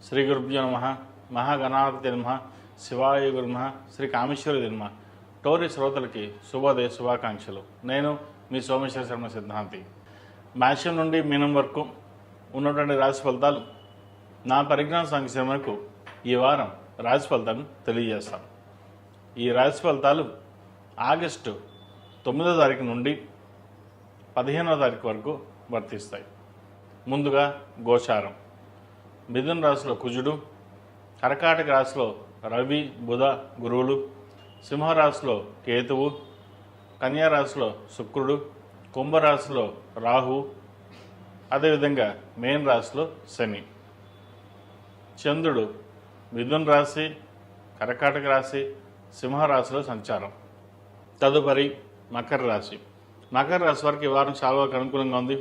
శ్రీ గురుభ్యో నమః. మహాగణాధిపతి నమః. శివాయ గురు నమః. శ్రీ కామేశ్వరి నమః. టోరీ శ్రోతలకి శుభోదయ శుభాకాంక్షలు. నేను మీ సోమేశ్వర శర్మ సిద్ధాంతి. మేషం నుండి మీనం వరకు ఉన్నటువంటి రాశి ఫలితాలు నా పరిజ్ఞాన సంఖ్య మేరకు ఈ వారం రాశి ఫలితాలను తెలియజేస్తాను. ఈ రాశి ఫలితాలు ఆగస్టు 9వ తారీఖు నుండి 15వ తారీఖు వరకు వర్తిస్తాయి. ముందుగా గోచారం. మిథున రాశిలో కుజుడు, కర్కాటక రాశిలో రవి బుధ గురువులు, సింహరాశిలో కేతువు, కన్యా రాశిలో శుక్రుడు, కుంభరాశిలో రాహు, అదేవిధంగా మేన్ రాశిలో శని. చంద్రుడు మిథున రాశి, కర్కాటక రాశి, సింహరాశిలో సంచారం. తదుపరి మకర రాశి. మకర రాశి వారికి ఈ వారం చాలా వరకు అనుకూలంగా ఉంది.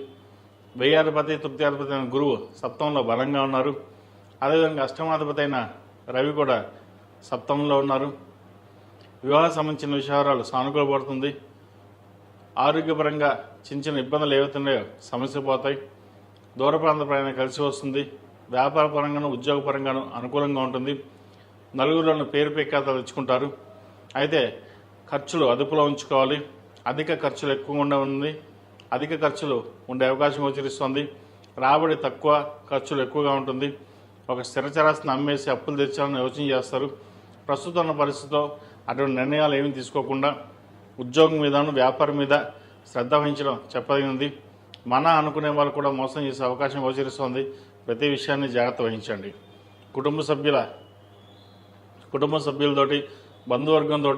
వ్యయాధిపతి తృతీయాధిపతి అయిన గురువు సప్తమంలో బలంగా ఉన్నారు. అదేవిధంగా అష్టమాధిపతి అయిన రవి కూడా సప్తమంలో ఉన్నారు. వివాహ సంబంధించిన విషయాలు సానుకూలపడుతుంది. ఆరోగ్యపరంగా చిన్న చిన్న ఇబ్బందులు ఏవైతున్నాయో సమస్య పోతాయి. దూర ప్రాంత ప్రయాణం కలిసి వస్తుంది. వ్యాపార పరంగాను ఉద్యోగ పరంగాను అనుకూలంగా ఉంటుంది. నలుగురిలోని పేరు పెక్కాతలు తెచ్చుకుంటారు. అయితే ఖర్చులు అదుపులో ఉంచుకోవాలి. అధిక ఖర్చులు ఎక్కువగా ఉంది. అధిక ఖర్చులు ఉండే అవకాశం గోచరిస్తుంది. రాబడి తక్కువ, ఖర్చులు ఎక్కువగా ఉంటుంది. ఒక స్థిరచరాస్తిని అమ్మేసి అప్పులు తెచ్చాలని యోచన చేస్తారు. ప్రస్తుతం ఉన్న పరిస్థితిలో అటువంటి నిర్ణయాలు ఏమీ తీసుకోకుండా ఉద్యోగం మీదను వ్యాపారం మీద శ్రద్ధ వహించడం చెప్పదగినది. మన అనుకునే వాళ్ళు కూడా మోసం చేసే అవకాశం గోచరిస్తుంది. ప్రతి విషయాన్ని జాగ్రత్త వహించండి. కుటుంబ సభ్యులతోటి బంధువర్గంతో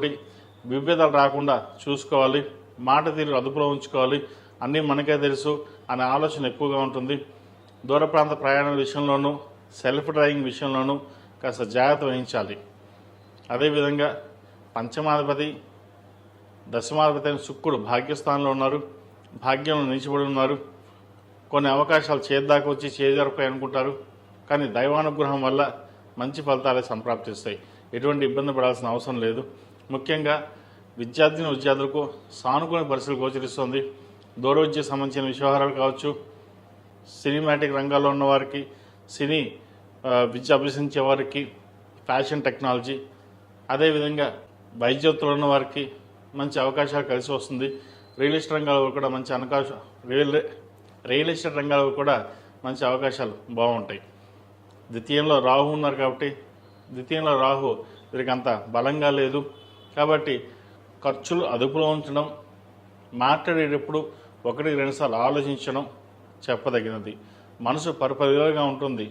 విభేదాలు రాకుండా చూసుకోవాలి. మాట తీరు అదుపులో ఉంచుకోవాలి. అన్నీ మనకే తెలుసు అనే ఆలోచన ఎక్కువగా ఉంటుంది. దూర ప్రాంత ప్రయాణాల విషయంలోనూ సెల్ఫ్ డ్రైవింగ్ విషయంలోనూ కాస్త జాగ్రత్త వహించాలి. అదేవిధంగా పంచమాధిపతి దశమాధిపతి అయిన శుక్రుడు భాగ్యస్థానంలో ఉన్నారు. భాగ్యంలో నిలిచిపడి ఉన్నారు. కొన్ని అవకాశాలు చేద్దాకా వచ్చి చేజారిపోయి అనుకుంటారు. కానీ దైవానుగ్రహం వల్ల మంచి ఫలితాలే సంప్రాప్తిస్తాయి. ఎటువంటి ఇబ్బంది పడాల్సిన అవసరం లేదు. ముఖ్యంగా విద్యార్థులకు సానుకూల పరిస్థితులు గోచరిస్తుంది. దూర విద్యకు సంబంధించిన వ్యవహారాలు కావచ్చు, సినిమాటిక్ రంగాల్లో ఉన్నవారికి, సినీ విద్య అభ్యసించే వారికి, ఫ్యాషన్ టెక్నాలజీ, అదేవిధంగా వైద్యోత్తులు ఉన్న వారికి మంచి అవకాశాలు కలిసి వస్తుంది. రియల్ ఎస్టేట్ రంగాల్లో కూడా మంచి రియల్ ఎస్టేట్ రంగాల్లో కూడా మంచి అవకాశాలు బాగుంటాయి. ద్వితీయంలో రాహు ఉన్నారు కాబట్టి ద్వితీయంలో రాహు వీరికి అంత బలంగా లేదు. కాబట్టి ఖర్చులు అదుపులో ఉంచడం, మాట్లాడేటప్పుడు 1-2 సార్లు ఆలోచించడం చెప్పదగినది. మనసు పరిపరిగా ఉంటుంది.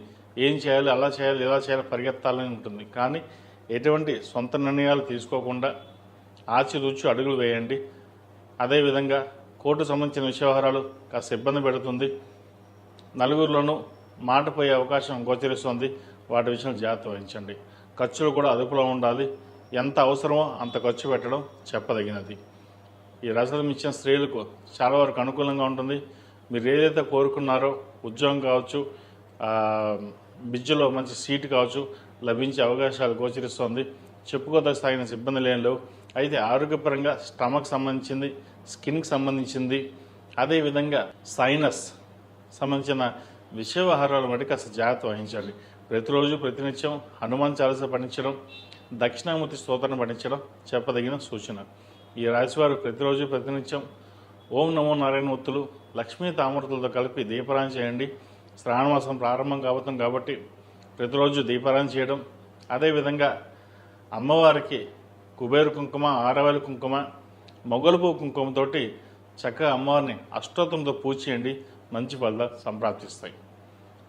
ఏం చేయాలి, అలా చేయాలి, ఇలా చేయాలి, పరిగెత్తాలని ఉంటుంది. కానీ ఎటువంటి సొంత నిర్ణయాలు తీసుకోకుండా ఆచితూచి అడుగులు వేయండి. అదేవిధంగా కోర్టు సంబంధించిన వ్యవహారాలు కాస్త ఇబ్బంది పెడుతుంది. నలుగురిలోనూ మాట పోయే అవకాశం గోచరిస్తుంది. వాటి విషయంలో జాగ్రత్త వహించండి. ఖర్చులు కూడా అదుపులో ఉండాలి. ఎంత అవసరమో అంత ఖర్చు పెట్టడం చెప్పదగినది. ఈ రాశిలో ఇచ్చిన స్త్రీలకు చాలా వరకు అనుకూలంగా ఉంటుంది. మీరు ఏదైతే కోరుకున్నారో ఉద్యోగం కావచ్చు, బిజ్జులో మంచి సీటు కావచ్చు లభించే అవకాశాలు గోచరిస్తుంది. చెప్పుకోదగ్గ స్థాయిన ఇబ్బందులు ఏం లేవు. అయితే ఆరోగ్యపరంగా స్టమక్ సంబంధించింది, స్కిన్కి సంబంధించింది, అదేవిధంగా సైనస్ సంబంధించిన విషయవహారాలు బట్టి కాస్త జాగ్రత్త వహించండి. ప్రతిరోజు ప్రతినిత్యం హనుమాన్ చాలీసా పఠించడం, దక్షిణామూర్తి స్తోత్రం పఠించడం చెప్పదగిన సూచన. ఈ రాశివారు ప్రతిరోజు ప్రతినిత్యం ఓం నమో నారాయణ ఒత్తులు లక్ష్మీ తామరతులతో కలిపి దీపారాయణ చేయండి. శ్రావణమాసం ప్రారంభం కాబోతుంది కాబట్టి ప్రతిరోజు దీపారాయణ చేయడం, అదేవిధంగా అమ్మవారికి కుబేరు కుంకుమ, ఆరవేలు కుంకుమ, మొగలుపు కుంకుమతోటి చక్కగా అమ్మవారిని అష్టోత్తరంతో పూజ చేయండి. మంచి ఫలితాలు సంప్రాప్తిస్తాయి.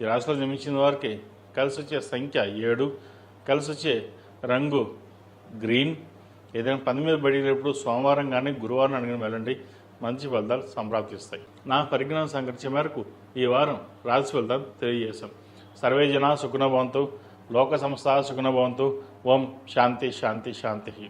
ఈ రాశిలో జన్మించిన వారికి కలిసి వచ్చే సంఖ్య 7, కలిసి వచ్చే రంగు గ్రీన్. ఏదైనా పని మీద పడేటప్పుడు సోమవారం కానీ గురువారం అడిగిన వెళ్ళండి. మంచి ఫలితాలు సంప్రాప్తిస్తాయి. నా పరిజ్ఞాన సంఘర్ష మేరకు ఈ వారం రాశి ఫలితాలు తెలియజేశాం. సర్వే జనా సుఖినో భవంతు, లోక సంస్థ సుఖినో భవంతు. ఓం శాంతి శాంతి శాంతి.